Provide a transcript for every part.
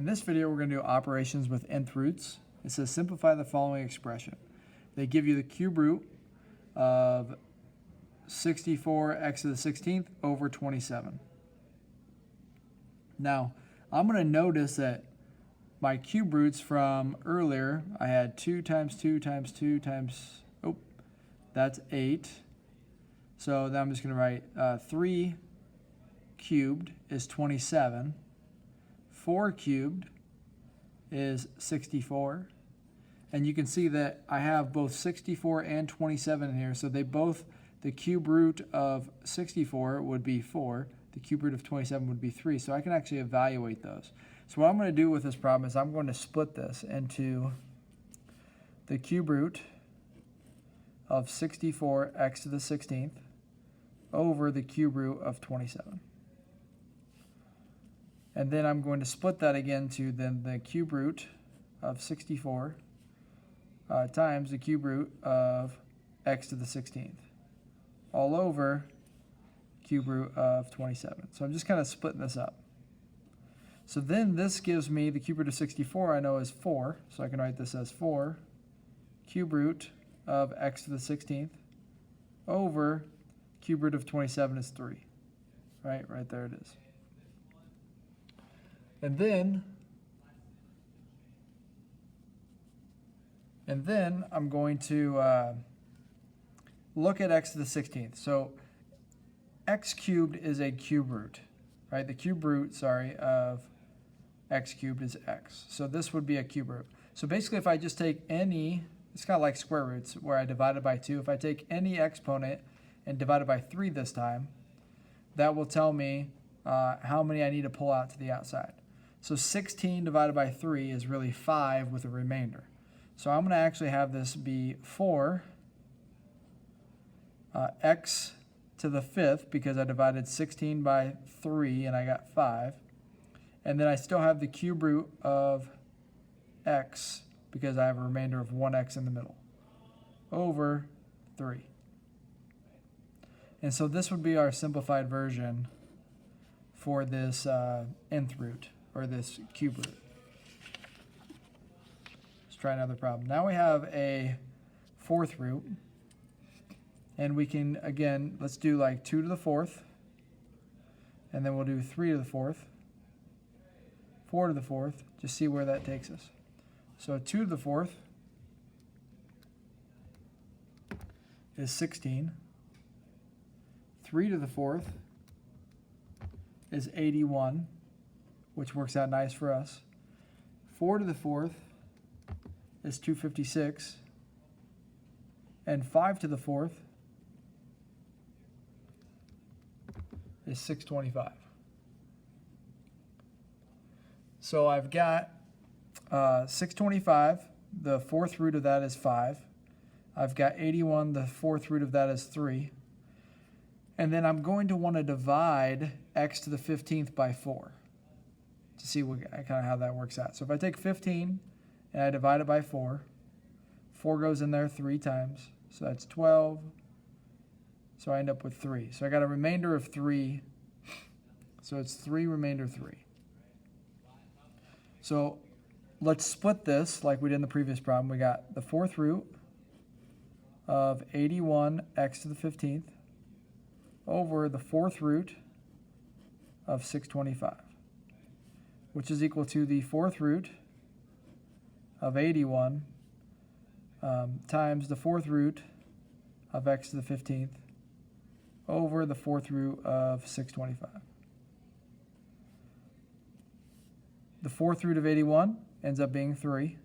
In this video, we're going to do operations with nth roots. It says simplify the following expression. They give you the cube root of 64x to the 16th over 27. Now, I'm going to notice that my cube roots from earlier, I had 2 times 2 times 2 times, that's 8. So then I'm just going to write 3 cubed is 27. 4 cubed is 64. And you can see that I have both 64 and 27 in here. So they both, the cube root of 64 would be 4. The cube root of 27 would be 3. So I can actually evaluate those. So what I'm going to do with this problem is I'm going to split this into the cube root of 64x to the 16th over the cube root of 27. And then I'm going to split that again to then the cube root of 64 times the cube root of x to the 16th all over cube root of 27. So I'm just kind of splitting this up. So then this gives me the cube root of 64 I know is 4. So I can write this as 4 cube root of x to the 16th over cube root of 27 is 3. Right there it is. And then I'm going to look at x to the 16th. So x cubed is a cube root, right? The cube root, of x cubed is x. So this would be a cube root. So basically if I just take any, it's kind of like square roots where I divide it by 2. If I take any exponent and divide it by 3 this time, that will tell me how many I need to pull out to the outside. So 16 divided by 3 is really 5 with a remainder. So I'm going to actually have this be 4 x to the 5th because I divided 16 by 3 and I got 5. And then I still have the cube root of x because I have a remainder of 1x in the middle over 3. And so this would be our simplified version for this nth root, or this cube root. Let's try another problem. Now we have a 4th root, and we can, again, let's do like 2 to the 4th, and then we'll do 3 to the 4th, 4 to the 4th, just see where that takes us. So 2 to the 4th is 16. 3 to the 4th is 81, which works out nice for us. 4 to the 4th is 256. And 5 to the 4th is 625. So I've got 625. The 4th root of that is 5. I've got 81. The 4th root of that is 3. And then I'm going to want to divide x to the 15th by 4 to see kind of how that works out. So if I take 15 and I divide it by 4, 4 goes in there 3 times. So that's 12. So I end up with 3. So I got a remainder of 3. So it's 3 remainder 3. So let's split this like we did in the previous problem. We got the 4th root of 81x to the 15th over the 4th root of 625, which is equal to the 4th root of 81 times the 4th root of x to the 15th over the 4th root of 625. The 4th root of 81 ends up being 3.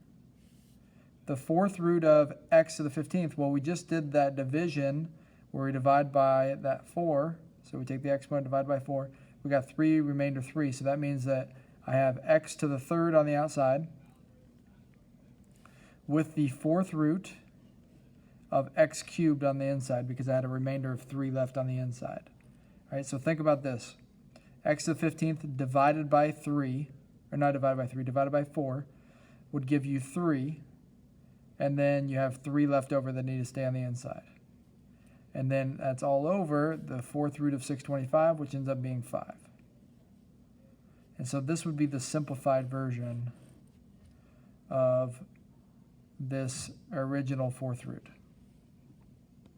The 4th root of x to the 15th, well, we just did that division where we divide by that 4. So we take the exponent, divide by 4. We got 3 remainder 3. So that means that I have x to the 3rd on the outside with the 4th root of x cubed on the inside because I had a remainder of 3 left on the inside. All right, so think about this. X to the 15th divided by 3, or not divided by 3, divided by 4 would give you 3. And then you have 3 left over that need to stay on the inside. And then that's all over the 4th root of 625, which ends up being 5. And so this would be the simplified version of this original fourth root.